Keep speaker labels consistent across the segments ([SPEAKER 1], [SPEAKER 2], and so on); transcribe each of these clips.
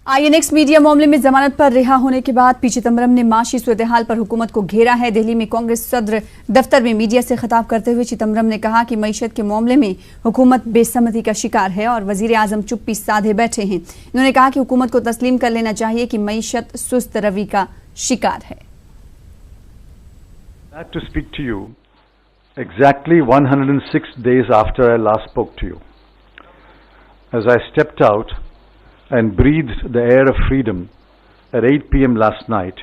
[SPEAKER 1] INX media मामले में जमानत पर रिहा होने के बाद पी चिदंबरम ने माशी सूरत-ए-हाल पर हुकूमत को घेरा है। दिल्ली में कांग्रेस सदर दफ्तर में मीडिया से खिताब करते हुए चिदंबरम ने कहा कि मईशत के मामले में हुकूमत बेसमझी का शिकार है और वजीर आजम चुप्पी साधे बैठे हैं। उन्होंने कहा कि हुकूमत को तस्लीम कर लेना चाहिए कि मईशत सुस्त रवि का शिकार है।
[SPEAKER 2] Exactly 106 days after I last spoke to you, as I stepped out and breathed the air of freedom at 8 p.m. last night,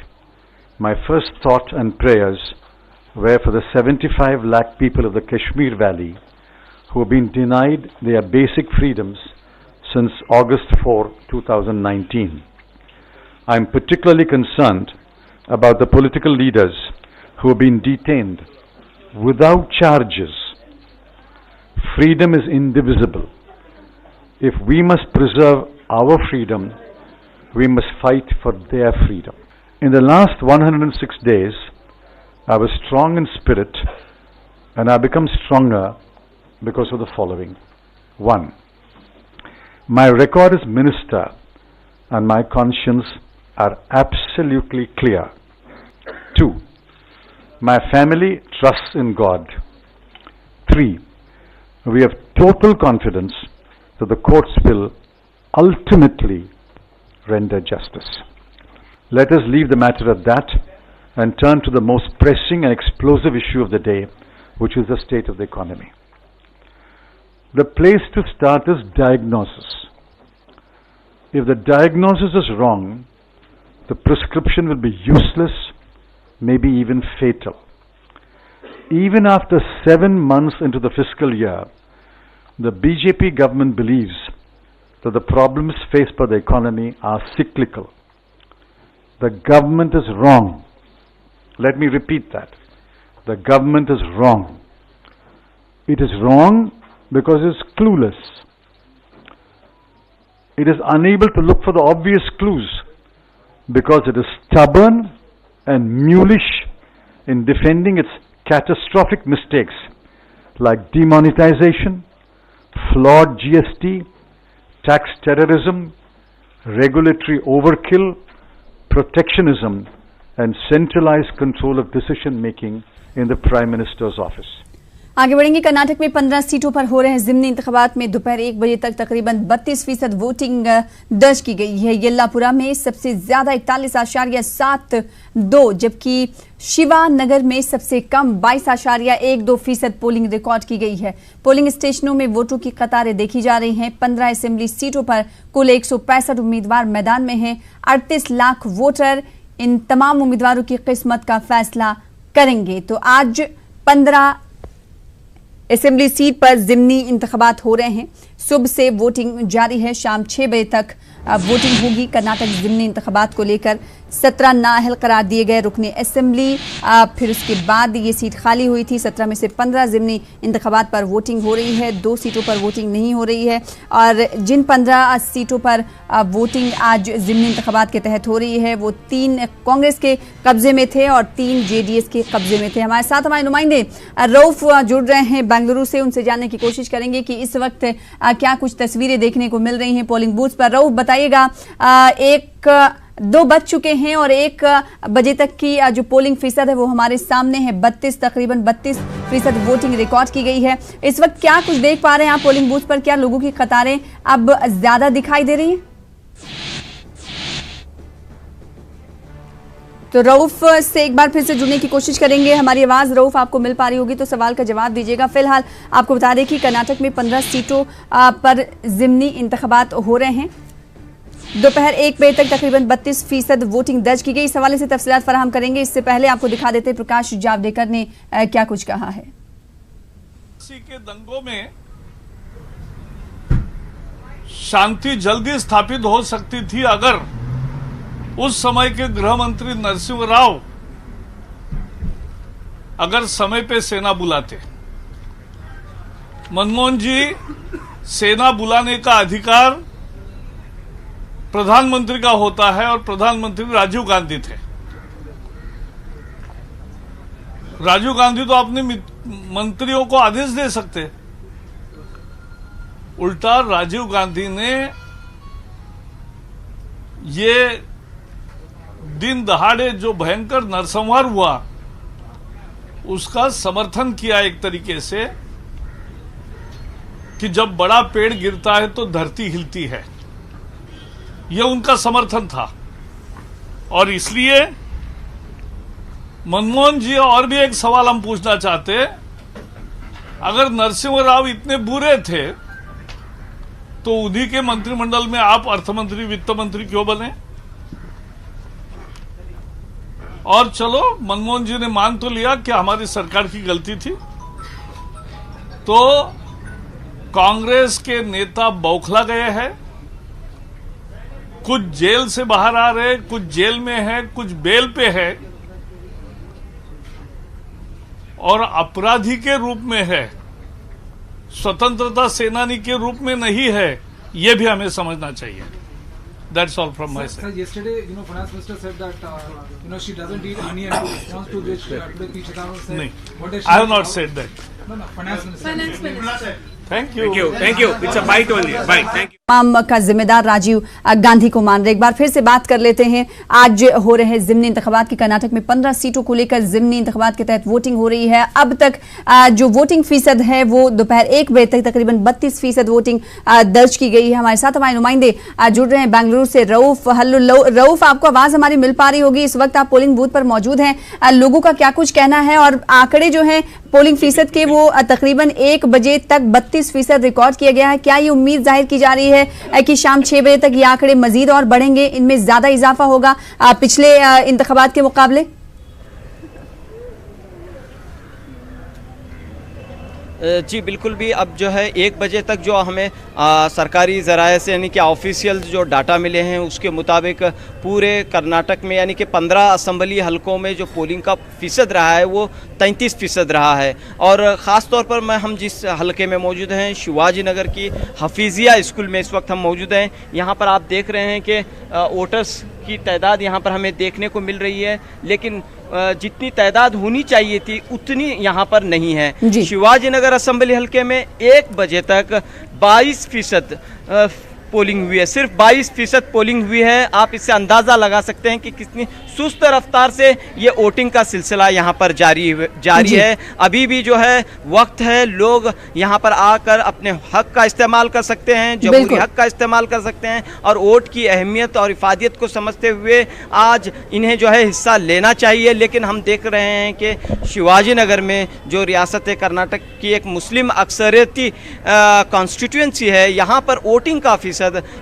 [SPEAKER 2] my first thought and prayers were for the 75 lakh people of the Kashmir Valley who have been denied their basic freedoms since August 4, 2019. I am particularly concerned about the political leaders who have been detained without charges. Freedom is indivisible. If we must preserve our freedom, we must fight for their freedom. In the last 106 days, I was strong in spirit, and I become stronger because of the following. 1. My record as minister and my conscience are absolutely clear. 2. My family trusts in God. 3. We have total confidence that the courts will ultimately render justice. Let us leave the matter at that and turn to the most pressing and explosive issue of the day, which is the state of the economy. The place to start is diagnosis. If the diagnosis is wrong, the prescription will be useless, maybe even fatal. Even after 7 months into the fiscal year, the BJP government believes that the problems faced by the economy are cyclical. The government is wrong. Let me repeat that. The government is wrong. It is wrong because it is clueless. It is unable to look for the obvious clues because it is stubborn and mulish in defending its catastrophic mistakes like demonetization, flawed GST, tax terrorism, regulatory overkill, protectionism, and centralized control of decision making in the Prime Minister's office.
[SPEAKER 1] आगे बढ़ेंगे। कर्नाटक में 15 सीटों पर हो रहे हैं ज़िमनी इंतखाबात में दोपहर 1 बजे तक तकरीबन 32% वोटिंग दर्ज की गई है। येल्लापुरा में सबसे ज्यादा 41.72, जबकि शिवानगर में सबसे कम 22.12% पोलिंग रिकॉर्ड की गई है। पोलिंग स्टेशनों में वोटों की कतारें देखी जा रही हैं। 15 असेंबली सीटों पर कुल 165 उम्मीदवार मैदान में हैं। 38 लाख वोटर इन तमाम उम्मीदवारों की किस्मत का फैसला करेंगे। तो आज 15 असेंबली सीट पर ज़िमनी इंतखाबात हो रहे हैं। सुबह से वोटिंग जारी है, शाम 6 बजे तक वोटिंग होगी। कर्नाटक ज़िमनी इंतखाबात को लेकर 17 नाअहल करार दिए गए रुकने असेंबली, फिर उसके बाद ये सीट खाली हुई थी। 17 में से 15 ज़िमनी इंतखाबात पर वोटिंग हो रही है, 2 सीटों पर वोटिंग नहीं हो रही है। और जिन 15 सीटों पर वोटिंग आज ज़िमनी इंतखाबात के तहत हो रही है वो 3 कांग्रेस के कब्जे में थे और 3 जेडीएस के कब्जे में थे। हमारे साथ हमारे नुमाइंदे रऊफ जुड़ रहे हैं बेंगलुरु से, उनसे जानने की कोशिश करेंगे कि इस वक्त क्या कुछ तस्वीरें देखने को मिल रही हैं पोलिंग बूथ पर। रऊफ बताइएगा, 1-2 बज चुके हैं और 1 बजे तक की जो पोलिंग फीसद है वो हमारे सामने है। तकरीबन 32% वोटिंग रिकॉर्ड की गई है। इस वक्त क्या कुछ देख पा रहे हैं आप पोलिंग बूथ पर? क्या लोगों की कतारें अब ज्यादा दिखाई दे रही हैं? तो रऊफ से एक बार फिर से जुड़ने की कोशिश करेंगे। हमारी आवाज रऊफ आपको मिल पा रही होगी तो सवाल का जवाब दीजिएगा। फिलहाल आपको बता दें कि कर्नाटक में 15 सीटों पर ज़िमनी इंतखाबात हो रहे हैं। दोपहर 1 बजे तक तकरीबन 32% वोटिंग दर्ज की गई। इस हवाले से तफसीलात फराहम करेंगे। इससे पहले आपको दिखा देते प्रकाश जावड़ेकर ने क्या कुछ कहा है।
[SPEAKER 3] के दंगों में शांति जल्दी स्थापित हो सकती थी अगर उस समय के गृह मंत्री नरसिंह राव अगर समय पे सेना बुलाते। मनमोहन जी, सेना बुलाने का अधिकार प्रधानमंत्री का होता है और प्रधानमंत्री राजीव गांधी थे। राजीव गांधी तो अपने मंत्रियों को आदेश दे सकते, उल्टा राजीव गांधी ने ये दिन दहाड़े जो भयंकर नरसंहार हुआ उसका समर्थन किया एक तरीके से कि जब बड़ा पेड़ गिरता है तो धरती हिलती है, यह उनका समर्थन था। और इसलिए मनमोहन जी, और भी एक सवाल हम पूछना चाहते, अगर नरसिंह राव इतने बुरे थे तो उन्हीं के मंत्रिमंडल में आप अर्थमंत्री वित्त मंत्री क्यों बने? और चलो, मनमोहन जी ने मान तो लिया कि हमारी सरकार की गलती थी, तो कांग्रेस के नेता बौखला गए हैं, कुछ जेल से बाहर आ रहे, कुछ जेल में है, कुछ बेल पे है, और अपराधी के रूप में है, स्वतंत्रता सेनानी के रूप में नहीं है। यह भी हमें समझना चाहिए। That's all from my side.
[SPEAKER 4] Sir, yesterday, finance minister said that, she doesn't eat onion. In response to which, today P. Chidambaram said, what does she
[SPEAKER 3] I have not
[SPEAKER 4] about-
[SPEAKER 3] said that.
[SPEAKER 4] No, finance minister.
[SPEAKER 3] Thank you.
[SPEAKER 5] Thank you. It's a bite only. Bite. Thank you.
[SPEAKER 1] तमाम का जिम्मेदार राजीव गांधी को मान रहे। एक बार फिर से बात कर लेते हैं। आज हो रहे जिमनी इंतखाबात की कर्नाटक में 15 सीटों को लेकर जिमनी इंतखाबात के तहत वोटिंग हो रही है। अब तक जो वोटिंग फीसद है वो दोपहर 1 बजे तक तकरीबन 32% वोटिंग दर्ज की गई है। हमारे साथ हमारे नुमाइंदे जुड़ रहे हैं बेंगलुरु से। रऊफ, हेलो रऊफ, आपको आवाज हमारी मिल पा रही होगी, इस वक्त आप पोलिंग बूथ पर मौजूद हैं। लोगों का क्या कुछ कहना है और आंकड़े जो है पोलिंग फीसद के वो तकरीबन 1 बजे तक 32% रिकॉर्ड किया गया है। क्या ये उम्मीद जाहिर की जा रही है कि शाम 6 बजे तक ये आंकड़े मजीद और बढ़ेंगे, इनमें ज्यादा इजाफा होगा पिछले इंतखाबात के मुकाबले?
[SPEAKER 5] जी बिल्कुल भी। अब जो है 1 बजे तक जो हमें सरकारी ज़राए से यानी कि ऑफिशियल जो डाटा मिले हैं उसके मुताबिक पूरे कर्नाटक में यानी कि 15 असम्बली हलकों में जो पोलिंग का फ़ीसद रहा है वो 33% रहा है। और ख़ास तौर पर हम जिस हलके में मौजूद हैं शिवाजी नगर की हफीज़िया स्कूल में इस वक्त हम मौजूद हैं। यहाँ पर आप देख रहे हैं कि वोटर्स की तादाद यहाँ पर हमें देखने को मिल रही है, लेकिन जितनी तादाद होनी चाहिए थी उतनी यहाँ पर नहीं है। शिवाजी नगर असेंबली हलके में 1 बजे तक 22% पोलिंग हुई है, सिर्फ 22% पोलिंग हुई है। आप इससे अंदाज़ा लगा सकते हैं कि कितनी सुस्त रफ्तार से ये वोटिंग का सिलसिला यहाँ पर जारी है। अभी भी जो है वक्त है, लोग यहाँ पर आकर अपने हक का इस्तेमाल कर सकते हैं, जमहूरी हक का इस्तेमाल कर सकते हैं और वोट की अहमियत और इफादियत को समझते हुए आज इन्हें जो है हिस्सा लेना चाहिए। लेकिन हम देख रहे हैं कि शिवाजी नगर में जो रियासत कर्नाटक की एक मुस्लिम अक्सरियती कॉन्स्टिट्यूंसी है, यहाँ पर वोटिंग का फीसद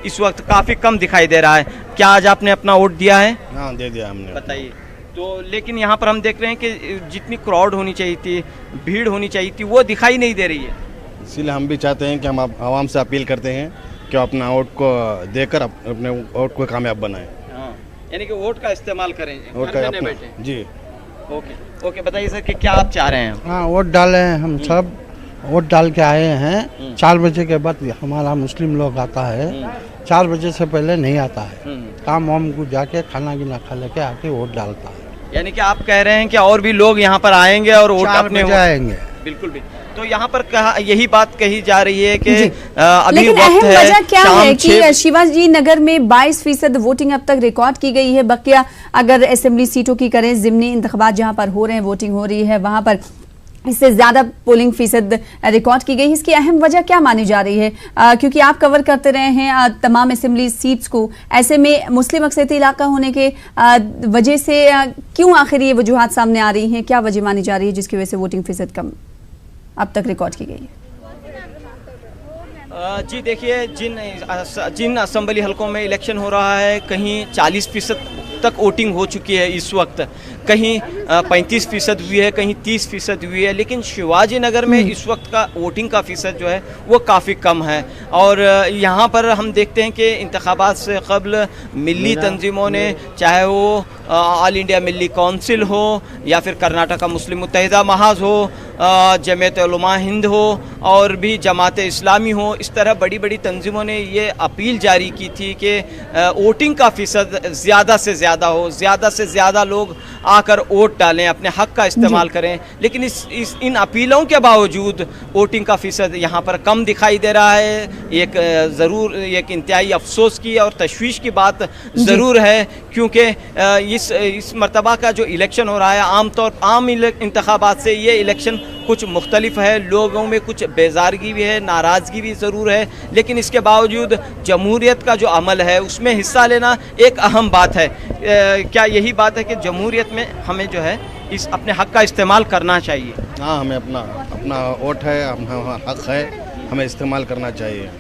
[SPEAKER 5] इस वक्त काफ़ी कम दिखाई दे रहा है। क्या आज आपने अपना वोट दिया है?
[SPEAKER 6] हाँ, दे दिया हमने।
[SPEAKER 5] बताइए। तो लेकिन यहाँ पर हम देख रहे हैं कि जितनी क्राउड होनी चाहिए थी, भीड़ होनी चाहिए थी, वो दिखाई नहीं दे रही है।
[SPEAKER 6] इसीलिए हम भी चाहते हैं कि हम आवाम से अपील करते हैं कि अपना वोट को देकर अपने वोट को कामयाब बनाएं।
[SPEAKER 5] हाँ, यानी कि वोट का इस्तेमाल करें,
[SPEAKER 6] वोट
[SPEAKER 5] घर
[SPEAKER 6] का
[SPEAKER 5] में बैठे।
[SPEAKER 6] जी
[SPEAKER 5] ओके, बताइए सर कि क्या आप चाह रहे हैं?
[SPEAKER 7] हाँ, वोट डाले हैं, हम सब वोट डाल के आए हैं। 4 बजे के बाद हमारा मुस्लिम लोग आता है, 4 बजे से पहले नहीं आता है। काम वाम को जाके खाना गिना खा लेके आके वोट डालता है।
[SPEAKER 5] यानी कि आप कह रहे हैं कि और भी लोग यहाँ पर आएंगे और वोट अपने
[SPEAKER 7] आएंगे?
[SPEAKER 5] बिल्कुल भी। तो यहाँ पर यही बात कही जा रही है कि अभी
[SPEAKER 1] लेकिन
[SPEAKER 5] वक्त
[SPEAKER 1] अहम
[SPEAKER 5] है,
[SPEAKER 1] वजह क्या है कि
[SPEAKER 5] 6
[SPEAKER 1] शिवाजी नगर में 22% वोटिंग अब तक रिकॉर्ड की गई है। बकिया अगर असेंबली सीटों की करें, जिमनी इंतखाबात जहां पर हो रहे हैं, वोटिंग हो रही है, वहां पर इससे ज्यादा पोलिंग फीसद रिकॉर्ड की गई। इसकी अहम वजह क्या मानी जा रही है? क्योंकि आप कवर करते रहे हैं तमाम असेंबली सीट्स को, ऐसे में मुस्लिम अक्सरियती इलाका होने के वजह से क्यों आखिर ये वजूहात सामने आ रही हैं? क्या वजह मानी जा रही है जिसकी वजह से वोटिंग फीसद कम अब तक रिकॉर्ड की गई है?
[SPEAKER 5] जी देखिए, जिन असेंबली हलकों में इलेक्शन हो रहा है, कहीं 40% तक वोटिंग हो चुकी है इस वक्त, कहीं 35% हुई है, कहीं 30% हुई है। लेकिन शिवाजी नगर में इस वक्त का वोटिंग का फीसद जो है वो काफ़ी कम है। और यहाँ पर हम देखते हैं कि इंतखाबात से क़ब्ल मिली तंजीमों ने, चाहे वो ऑल इंडिया मिली काउंसिल हो या फिर कर्नाटका मुस्लिम मुत्तहिदा महाज हो, जमीयत उलमा हिंद हो और भी जमात इस्लामी हो, इस तरह बड़ी बड़ी तंजीमों ने ये अपील जारी की थी कि वोटिंग का फ़ीसद ज़्यादा से ज़्यादा हो, ज़्यादा से ज़्यादा लोग आकर वोट डालें, अपने हक़ का इस्तेमाल करें। लेकिन इन अपीलों के बावजूद वोटिंग का फ़ीसद यहाँ पर कम दिखाई दे रहा है। ज़रूर एक इंतहाई अफसोस की और तशवीश की बात ज़रूर है, क्योंकि इस मरतबा का जो इलेक्शन हो रहा है आम इंतखाबात से ये इलेक्शन कुछ मुख्तलिफ है। लोगों में कुछ बेजारगी भी है, नाराज़गी भी ज़रूर है, लेकिन इसके बावजूद जमहूरियत का जो अमल है उसमें हिस्सा लेना एक अहम बात है। क्या यही बात है कि जमहूरियत में हमें जो है इस अपने हक़ का इस्तेमाल करना चाहिए?
[SPEAKER 6] हाँ, हमें अपना वोट है, अपना हक़ है, हमें इस्तेमाल करना चाहिए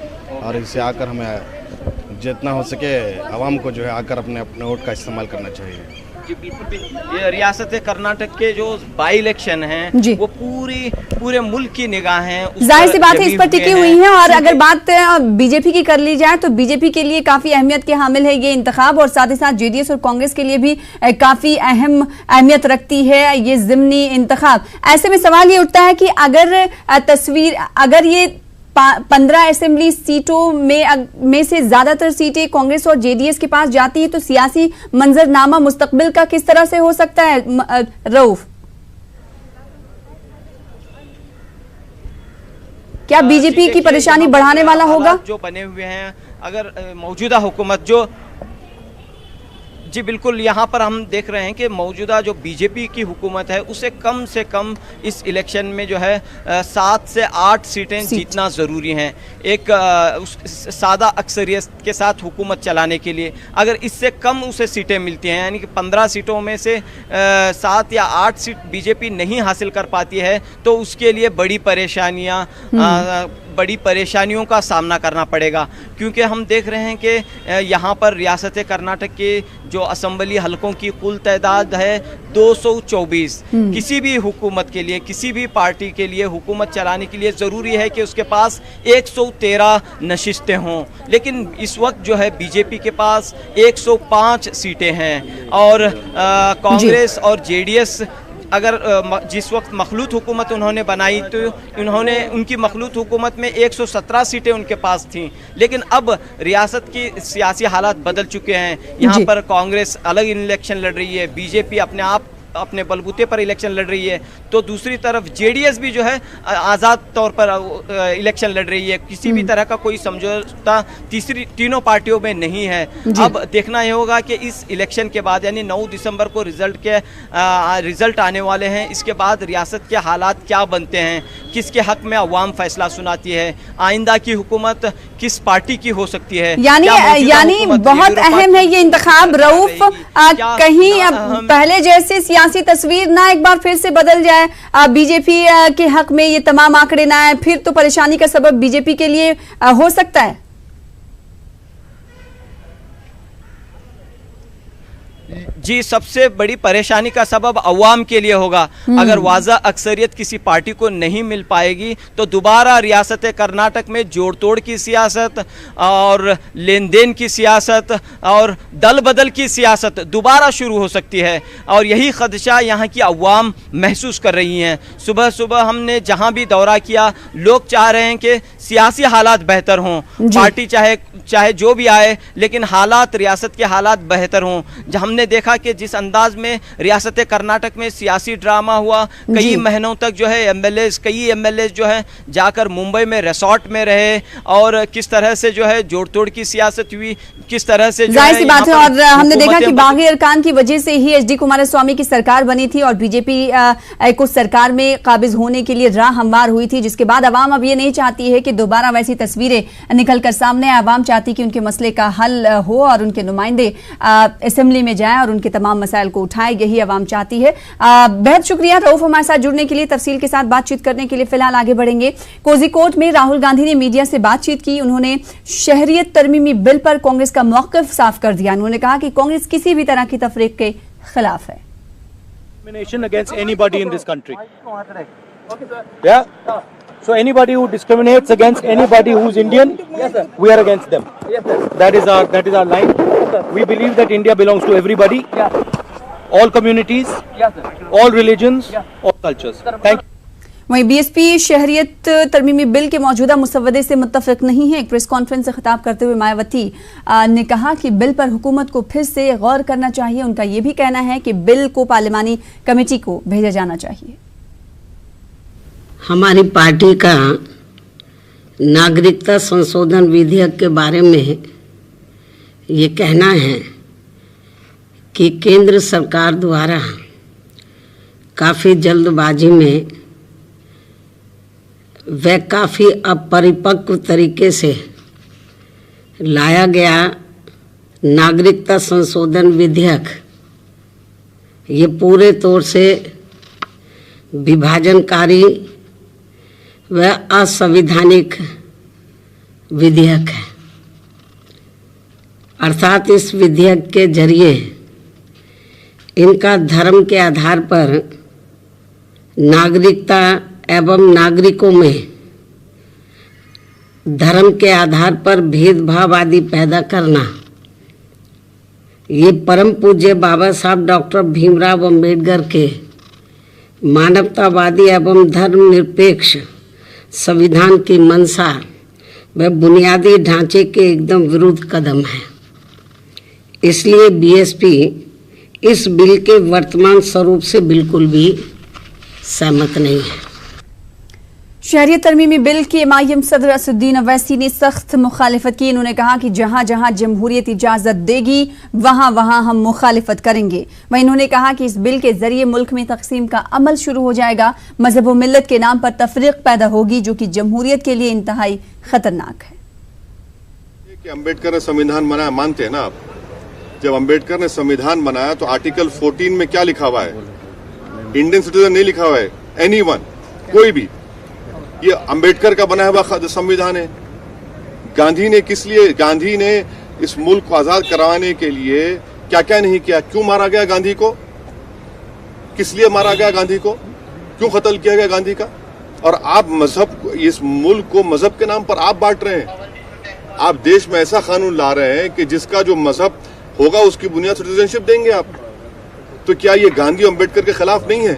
[SPEAKER 6] और इससे आकर हमें जितना हो सके आवाम को जो है आकर अपने वोट का इस्तेमाल करना चाहिए।
[SPEAKER 5] जी बिल्कुल। ये रियासत कर्नाटक के जो बाई इलेक्शन हैं वो पूरे मुल्क की निगाहें
[SPEAKER 1] जाहिर सी बात है इस पर टिकी हुई हैं। और अगर बात बीजेपी की कर ली जाए तो बीजेपी के लिए काफी अहमियत के हामिल है ये इंतखाब, और साथ ही साथ जेडीएस और कांग्रेस के लिए भी काफी अहमियत रखती है ये ज़िमनी इंतखाब। ऐसे में सवाल ये उठता है कि अगर ये 15 असेंबली सीटों में से ज्यादातर सीटें कांग्रेस और जेडीएस के पास जाती है तो सियासी मंजरनामा मुस्तकबिल का किस तरह से हो सकता है रऊफ? क्या बीजेपी की परेशानी बढ़ाने वाला होगा?
[SPEAKER 5] जो बने हुए हैं अगर मौजूदा हुकूमत जो जी बिल्कुल, यहाँ पर हम देख रहे हैं कि मौजूदा जो बीजेपी की हुकूमत है उसे कम से कम इस इलेक्शन में जो है 7 से 8 सीटें जीतना ज़रूरी हैं एक सादा अक्सरियत के साथ हुकूमत चलाने के लिए। अगर इससे कम उसे सीटें मिलती हैं, यानी कि 15 सीटों में से 7 या 8 सीट बीजेपी नहीं हासिल कर पाती है तो उसके लिए बड़ी परेशानियों का सामना करना पड़ेगा, क्योंकि हम देख रहे हैं कि यहाँ पर रियासत कर्नाटक के जो असम्बली हलकों की कुल तादाद है 224। किसी भी हुकूमत के लिए, किसी भी पार्टी के लिए हुकूमत चलाने के लिए ज़रूरी है कि उसके पास 113 नशिस्तें हों, लेकिन इस वक्त जो है बीजेपी के पास 105 सीटें हैं और कांग्रेस और जेडीएस अगर जिस वक्त मखलूत हुकूमत उन्होंने बनाई तो उनकी मखलूत हुकूमत में 117 सीटें उनके पास थीं, लेकिन अब रियासत की सियासी हालात बदल चुके हैं। यहाँ पर कांग्रेस अलग इलेक्शन लड़ रही है, बीजेपी अपने बलबूते पर इलेक्शन लड़ रही है, तो दूसरी तरफ जेडीएस भी जो है आज़ाद तौर पर इलेक्शन लड़ रही है। किसी भी तरह का कोई समझौता तीनों पार्टियों में नहीं है। अब देखना ये होगा कि इस इलेक्शन के बाद यानी 9 दिसंबर को रिजल्ट आने वाले हैं, इसके बाद रियासत के हालात क्या बनते हैं, किसके हक में अवाम फैसला सुनाती है, आइंदा की हुकूमत किस पार्टी की हो सकती है।
[SPEAKER 1] यानी बहुत अहम है ये इंतखाब रऊफ। कहीं पहले जैसे सियासी तस्वीर ना एक बार फिर से बदल जाए, बीजेपी के हक में ये तमाम आंकड़े ना आए, फिर तो परेशानी का सबब बीजेपी के लिए हो सकता है।
[SPEAKER 5] जी, सबसे बड़ी परेशानी का सबब अवाम के लिए होगा। अगर वाज़ा अक्सरियत किसी पार्टी को नहीं मिल पाएगी तो दोबारा रियासत कर्नाटक में जोड़ तोड़ की सियासत और लेन देन की सियासत और दल बदल की सियासत दोबारा शुरू हो सकती है, और यही खदशा यहाँ की अवाम महसूस कर रही हैं। सुबह सुबह हमने जहाँ भी दौरा किया, लोग चाह रहे हैं कि सियासी हालात बेहतर हों, पार्टी चाहे जो भी आए, लेकिन हालात, रियासत के हालात बेहतर हों। हमने देखा कि जिस अंदाज में रियासत कर्नाटक में सियासी ड्रामा हुआ, कई महीनों तक जो है कई एमएलए जो है जाकर मुंबई में रिसोर्ट में रहे, और किस तरह से जो है जोड़ तोड़ की सियासत हुई, किस तरह से
[SPEAKER 1] जाहिर सी बात है। और हमने देखा कि बागी अरकान की वजह से ही एचडी कुमारस्वामी की सरकार बनी थी और बीजेपी को सरकार में काबिज होने के लिए राह हमवार हुई थी, जिसके बाद अवाम अब ये नहीं चाहती है कि दोबारा वैसी तस्वीरें निकलकर सामने आए। अवाम चाहती कि उनके मसले का हल हो और उनके नुमाइंदे असेंबली में जाएं और उनके तमाम मसाइल को उठाएं, यही अवाम चाहती है। बेहद शुक्रिया रऊफ हमारे साथ जुड़ने के लिए, तफसील के साथ बातचीत करने के लिए। फिलहाल आगे बढ़ेंगे। कोझिकोड में राहुल गांधी ने मीडिया से बातचीत की। उन्होंने शहरियत तरमीमी बिल पर कांग्रेस का मौक़िफ़ साफ कर दिया। उन्होंने कहा कि कांग्रेस किसी भी तरह की तफरीक के खिलाफ है।
[SPEAKER 8] Against anybody in this country. Yeah. So anybody who discriminates against anybody who's Indian, we are against them. That is our line. We believe that India belongs to everybody, all communities, all religions, all cultures. Thank you.
[SPEAKER 1] वहीं BSP शहरियत तरमीमी bill के मौजूदा मुसव्वदे से मुत्तफिक नहीं है। एक press conference से खिताब करते हुए मायावती ने कहा कि बिल पर हुकूमत को फिर से गौर करना चाहिए। उनका यह भी कहना है कि बिल को पार्लिमानी कमेटी को भेजा जाना चाहिए।
[SPEAKER 9] हमारी पार्टी का नागरिकता संशोधन विधेयक के बारे में ये कहना है कि केंद्र सरकार द्वारा काफ़ी जल्दबाजी में व काफ़ी अपरिपक्व तरीके से लाया गया नागरिकता संशोधन विधेयक ये पूरे तौर से विभाजनकारी व असंवैधानिक विधेयक है। अर्थात इस विधेयक के जरिए इनका धर्म के आधार पर नागरिकता एवं नागरिकों में धर्म के आधार पर भेदभाव आदि पैदा करना, ये परम पूज्य बाबा साहब डॉक्टर भीमराव अंबेडकर के मानवतावादी एवं धर्मनिरपेक्ष संविधान की मंशा व बुनियादी ढांचे के एकदम विरुद्ध कदम है। इसलिए बीएसपी इस बिल के वर्तमान स्वरूप से बिल्कुल भी सहमत नहीं है।
[SPEAKER 1] शहरियत तरमीमी बिल की एमआईएम सदर असदुद्दीन अवैसी ने सख्त मुखालिफत की। उन्होंने कहा कि जहां जहां जमहूरियत इजाजत देगी वहां वहां हम मुखालिफत करेंगे। वहीं उन्होंने कहा कि इस बिल के जरिए मुल्क में तकसीम का अमल शुरू हो जाएगा। मजहब व मिल्लत के नाम पर तफरीक पैदा होगी जो कि जमहूरियत के लिए इंतहाई खतरनाक है।
[SPEAKER 10] अम्बेडकर ने संविधान बनाया, मानते हैं ना आप? जब अम्बेडकर ने संविधान बनाया तो आर्टिकल 14 में क्या लिखा हुआ है? इंडियन सिटीजन नहीं लिखा हुआ है, एनीवन, कोई भी। ये अम्बेडकर का बनाया हुआ संविधान है। गांधी ने इस मुल्क को आजाद करवाने के लिए क्या क्या नहीं किया? क्यों मारा गया गांधी को? किस लिए मारा गया गांधी को? क्यों कत्ल किया गया गांधी का? और आप मजहब, इस मुल्क को मजहब के नाम पर आप बांट रहे हैं। आप देश में ऐसा कानून ला रहे हैं कि जिसका जो मजहब होगा उसकी बुनियाद सिटीजनशिप देंगे आप। तो क्या ये गांधी अम्बेडकर के खिलाफ नहीं है?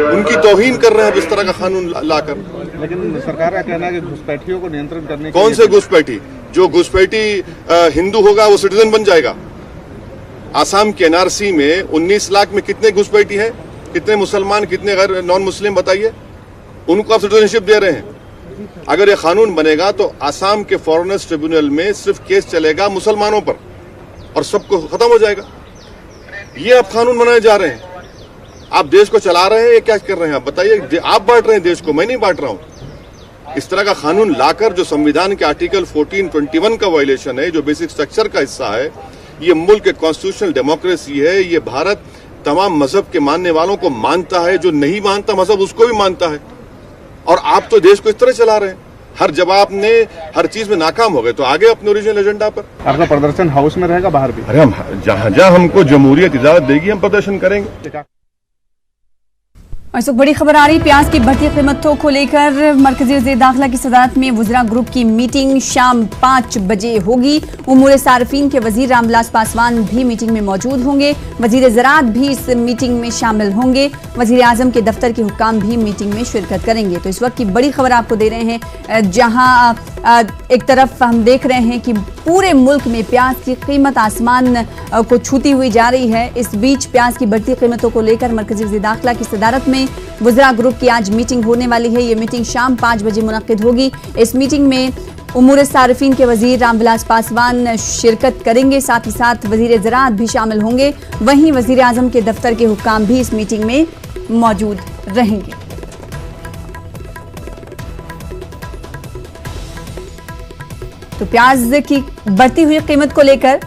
[SPEAKER 10] उनकी तौहीन कर रहे हैं इस तरह का कानून लाकर।
[SPEAKER 11] लेकिन सरकार का कहना है कि घुसपैठियों को नियंत्रित करने
[SPEAKER 10] कौन से घुसपैठी? जो घुसपैठी हिंदू होगा वो सिटीजन बन जाएगा। आसाम के एनआरसी में 19 लाख में कितने घुसपैठी है? कितने मुसलमान, कितने गैर नॉन मुस्लिम बताइए? उनको आप सिटीजनशिप दे रहे हैं। अगर ये कानून बनेगा तो आसाम के फॉरेनर्स ट्रिब्यूनल में सिर्फ केस चलेगा मुसलमानों पर और सबको खत्म हो जाएगा। ये आप कानून बनाने जा रहे हैं। आप देश को चला रहे हैं, ये क्या कर रहे हैं आप बताइए? आप बांट रहे हैं देश को, मैं नहीं बांट रहा हूं। इस तरह का कानून लाकर जो संविधान के आर्टिकल 1421 का वायलेशन है, जो बेसिक स्ट्रक्चर का हिस्सा है, ये मुल्क के कॉन्स्टिट्यूशनल डेमोक्रेसी है। ये भारत तमाम मजहब के मानने वालों को मानता है, जो नहीं मानता मजहब उसको भी मानता है। और आप तो देश को इस तरह चला रहे हैं। हर जब आपने हर चीज में नाकाम हो गए तो आगे अपने ओरिजिनल एजेंडा पर।
[SPEAKER 11] आपका प्रदर्शन हाउस में रहेगा, बाहर भी?
[SPEAKER 10] अरे हम जहां हमको जमहूरियत इजाजत देगी हम प्रदर्शन करेंगे।
[SPEAKER 1] और इस वक्त बड़ी खबर आ रही, प्याज की बढ़ती कीमतों को लेकर मरकजी वज़ीर दाखिला की सदारत में वज़रा ग्रुप की मीटिंग शाम 5 बजे होगी। उमूर सार्फिन के वज़ीर रामविलास पासवान भी मीटिंग में मौजूद होंगे। वज़ीर ज़राअत भी इस मीटिंग में शामिल होंगे। वज़ीर आज़म के दफ्तर के हुक्काम भी मीटिंग में शिरकत करेंगे। तो इस वक्त की बड़ी खबर आपको दे रहे हैं, जहां एक तरफ हम देख रहे हैं कि पूरे मुल्क में प्याज की कीमत आसमान को छूती हुई जा रही है। इस बीच प्याज की बढ़ती कीमतों को लेकर मरकजी वज़ीर दाखिला की सदारत में वज़रा ग्रुप की आज मीटिंग होने वाली है। ये मीटिंग शाम 5 बजे मुनक्किद होगी। इस मीटिंग में उमूर सारिफीन के वज़ीर रामविलास पासवान शिरकत करेंगे, साथ ही साथ वज़ीर ज़राअत भी शामिल होंगे। वहीं वज़ीर आज़म के दफ्तर के हुक्काम भी इस मीटिंग में मौजूद रहेंगे। तो प्याज की बढ़ती हुई कीमत को लेकर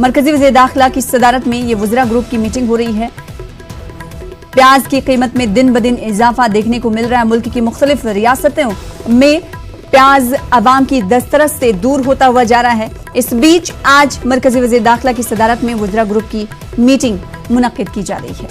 [SPEAKER 1] मरकजी वज़ीर दाखिला की सदारत में ये वज़रा ग्रुप की मीटिंग हो रही है। प्याज की कीमत में दिन ब दिन इजाफा देखने को मिल रहा है। मुल्क की मुख्तलिफ रियासतों में प्याज अवाम की दस्तरस से दूर होता हुआ जा रहा है। इस बीच आज मरकजी वज़ीर दाखिला की सदारत में वज़रा ग्रुप की मीटिंग मुनक्किद की जा रही है।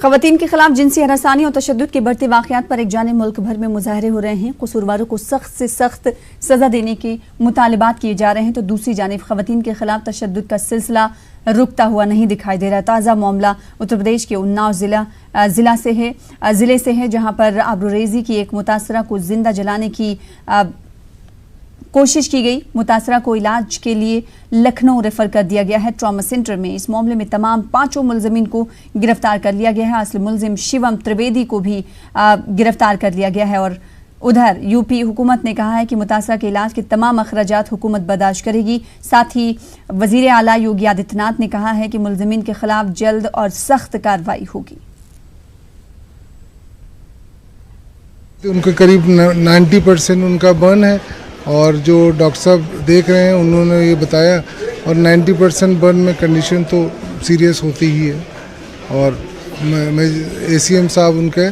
[SPEAKER 1] ख़वातीन के खिलाफ जिनसी हरासानी और तशद्दुद के बढ़ते वाक़यात पर एक जानिब मुल्क भर में मुजाहरे हो रहे हैं, कसूरवारों को सख्त से सख्त सज़ा देने के मुतालिबात किए जा रहे हैं, तो दूसरी जानिब ख़वातीन के खिलाफ तशद्दुद का सिलसिला रुकता हुआ नहीं दिखाई दे रहा। ताज़ा मामला उत्तर प्रदेश के उन्नाव ज़िले से है, जहाँ पर आबरूरेज़ी की एक मुतासरा को जिंदा जलाने की कोशिश की गई। मुतासरा को इलाज के लिए लखनऊ रेफर कर दिया गया है ट्रॉमा सेंटर में। इस मामले में तमाम 5 मुलजमीन को गिरफ्तार कर लिया गया है। असली मुलजिम शिवम त्रिवेदी को भी गिरफ्तार कर लिया गया है। और उधर यूपी हुकूमत ने कहा है कि मुतासरा के इलाज के तमाम अखराजात हुकूमत बर्दाश्त करेगी। साथ ही वजीर आला योगी आदित्यनाथ ने कहा है कि मुलजमीन के खिलाफ जल्द और सख्त कार्रवाई होगी।
[SPEAKER 12] उनके करीब 90% उनका बर्न है और जो डॉक्टर साहब देख रहे हैं उन्होंने ये बताया, और 90% बर्न में कंडीशन तो सीरियस होती ही है। और मैं ACM साहब उनके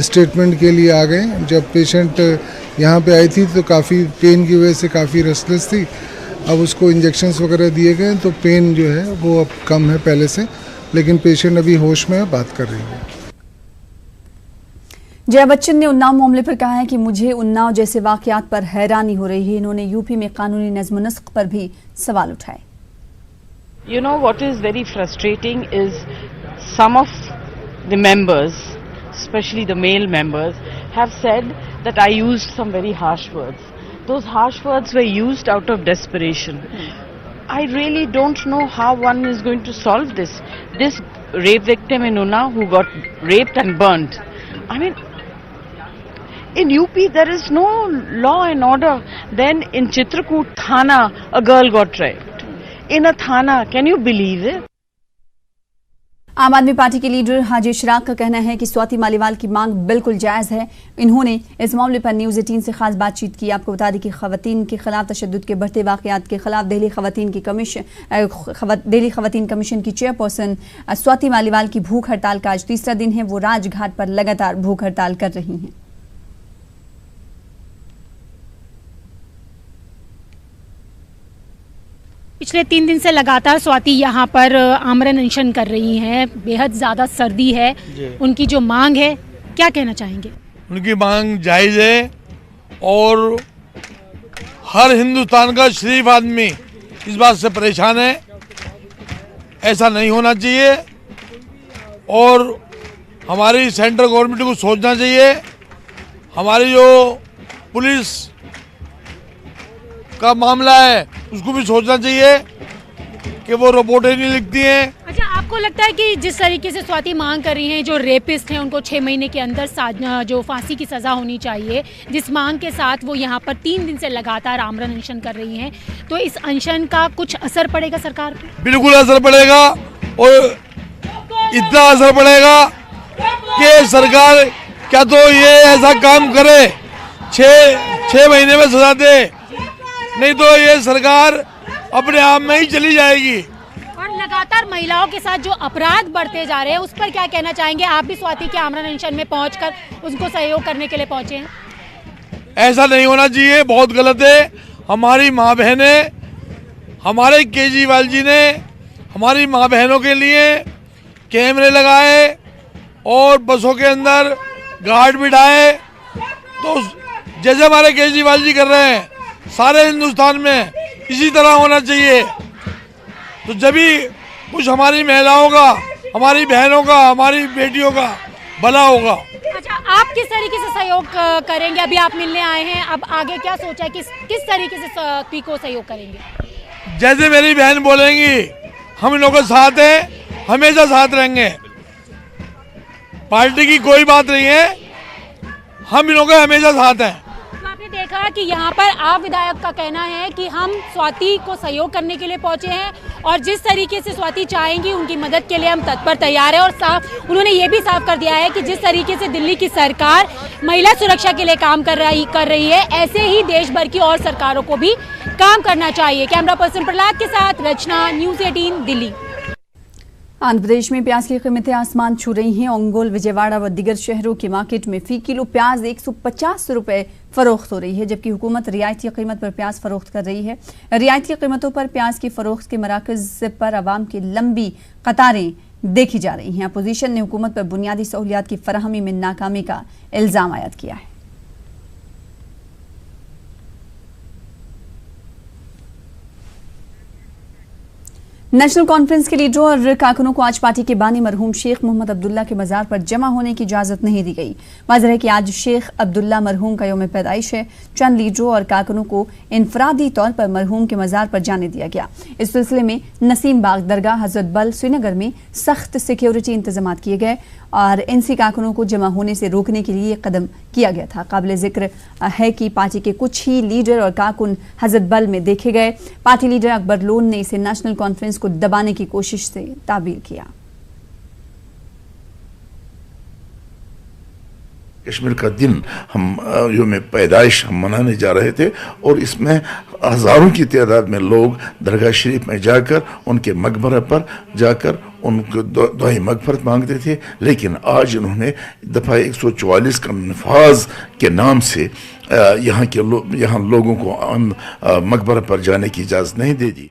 [SPEAKER 12] स्टेटमेंट के लिए आ गए। जब पेशेंट यहाँ पे आई थी तो काफ़ी पेन की वजह से काफ़ी रेस्टलेस थी। अब उसको इंजेक्शंस वगैरह दिए गए तो पेन जो है वो अब कम है पहले से, लेकिन पेशेंट अभी होश में बात कर रही है।
[SPEAKER 1] जया बच्चन ने उन्नाव मामले पर कहा है कि मुझे उन्नाव जैसे वाकयात पर हैरानी हो रही है। इन्होंने यूपी में कानूनी नज़्म-ओ-नस्क पर भी सवाल उठाए।
[SPEAKER 13] You know what is very frustrating is some of the members, especially the male members, have said that I used some very harsh words. Those harsh words were used out of desperation. I really don't know how one is going to solve this. This rape victim in Unnao who got raped and burnt. I mean, in UP there is no law and order. Then in Chitrakoot Thana a girl got raped. In a Thana, can you believe it?
[SPEAKER 1] आम आदमी party के leader हाजी Ishraq का कहना है कि स्वाति मालीवाल की मांग बिल्कुल जायज़ है। इन्होंने इस मामले पर न्यूज़ 18 से खास बातचीत की। आपको बता दें कि ख़वातीन के खिलाफ तशद्दुद के बढ़ते वाक़यात के खिलाफ दिल्ली ख़वातीन कमीशन की चेयरपर्सन स्वाति मालीवाल की भूख हड़ताल का आज तीसरा दिन है। वो राजघाट पर लगातार भूख हड़ताल कर रही हैं।
[SPEAKER 14] पिछले 3 दिन से लगातार स्वाति यहाँ पर आमरण अनशन कर रही हैं। बेहद ज़्यादा सर्दी है। उनकी जो मांग है, क्या कहना चाहेंगे?
[SPEAKER 15] उनकी मांग जायज़ है और हर हिंदुस्तान का शरीफ आदमी इस बात से परेशान है। ऐसा नहीं होना चाहिए और हमारी सेंट्रल गवर्नमेंट को सोचना चाहिए। हमारी जो पुलिस का मामला है उसको भी सोचना चाहिए कि वो रिपोर्टें नहीं लिखती हैं।
[SPEAKER 14] अच्छा, आपको लगता है कि जिस तरीके से स्वाति मांग कर रही हैं, जो रेपिस्ट हैं उनको 6 महीने के अंदर जो फांसी की सज़ा होनी चाहिए, जिस मांग के साथ वो यहाँ पर 3 दिन से लगातार आमरण अनशन कर रही हैं, तो इस अनशन का कुछ असर पड़ेगा सरकार पर? बिल्कुल असर पड़ेगा और इतना असर पड़ेगा कि सरकार क्या तो ये ऐसा काम करे 6 महीने में सजा दे, नहीं तो ये सरकार अपने आप में ही चली जाएगी। और लगातार महिलाओं के साथ जो अपराध बढ़ते जा रहे हैं उस पर क्या कहना चाहेंगे? आप भी स्वाति के आमरण अनशन में पहुंचकर उनको सहयोग करने के लिए पहुंचे हैं। ऐसा नहीं होना चाहिए, बहुत गलत है। हमारी माँ बहनें, हमारे केजरीवाल जी ने हमारी माँ बहनों के लिए कैमरे लगाए और बसों के अंदर गार्ड बिठाए, तो जैसे हमारे केजरीवाल जी कर रहे हैं सारे हिंदुस्तान में इसी तरह होना चाहिए। तो जब भी कुछ हमारी महिलाओं का, हमारी बहनों का, हमारी बेटियों का भला होगा। अच्छा, आप किस तरीके से सहयोग करेंगे? अभी आप मिलने आए हैं, अब आगे क्या सोचा है, किस तरीके से स्वाति को सहयोग करेंगे? जैसे मेरी बहन बोलेंगी हम इन लोगों के साथ हैं, हमेशा साथ रहेंगे। पार्टी की कोई बात नहीं है, हम इन लोगों के हमेशा साथ हैं। देखा कि यहाँ पर आप विधायक का कहना है कि हम स्वाति को सहयोग करने के लिए पहुंचे हैं और जिस तरीके से स्वाति चाहेंगी उनकी मदद के लिए हम तत्पर तैयार हैं। और उन्होंने ये भी साफ कर दिया है कि जिस तरीके से दिल्ली की सरकार महिला सुरक्षा के लिए काम कर रही है, ऐसे ही देश भर की और सरकारों को भी काम करना चाहिए। कैमरा पर्सन प्रहलाद के साथ रचना, न्यूज़ 18 दिल्ली।
[SPEAKER 1] आंध्र प्रदेश में प्याज की कीमतें आसमान छू रही हैं। ओंगोल, विजयवाड़ा व दीगर शहरों की मार्केट में फी किलो प्याज 150 रुपए फरोख्त हो रही है, जबकि हुकूमत रियायती कीमत पर प्याज फरोख्त कर रही है। रियायती कीमतों पर प्याज की फरोख्त के मराकज़ पर आवाम की लंबी कतारें देखी जा रही हैं। अपोजिशन ने हुकूमत पर बुनियादी सहूलियात की फराहमी में नाकामी का इल्जाम आयद किया है। नेशनल कॉन्फ्रेंस के लीडरों और कारकुनों को आज पार्टी के बानी मरहूम शेख मोहम्मद अब्दुल्ला के मज़ार पर जमा होने की इजाजत नहीं दी गई। वाज़ेह है कि आज शेख अब्दुल्ला मरहूम का यौम पैदाइश है। चंद लीडरों और कारकुनों को इनफरादी तौर पर मरहूम के मज़ार पर जाने दिया गया। इस सिलसिले में नसीम बाग दरगाह हजरत बल श्रीनगर में सख्त सिक्योरिटी इंतजाम किए गए और एनसी कारकुनों को जमा होने से रोकने के लिए कदम किया गया था। काबिल जिक्र है कि पार्टी के कुछ ही लीडर और कारकुन हजरत बल में देखे गए। पार्टी लीडर अकबर लोन ने इसे नेशनल कॉन्फ्रेंस को दबाने की कोशिश से ताबीर किया।
[SPEAKER 16] कश्मीर का दिन हम यौम पैदाइश हम मनाने जा रहे थे और इसमें हजारों की तादाद में लोग दरगाह शरीफ में जाकर उनके मकबरे पर जाकर उनको दुआई मगफरत मांगते थे। लेकिन आज उन्होंने दफ़ा 144 का नफाज के नाम से यहाँ लोगों को मकबरे पर जाने की इजाज़त नहीं दे दी।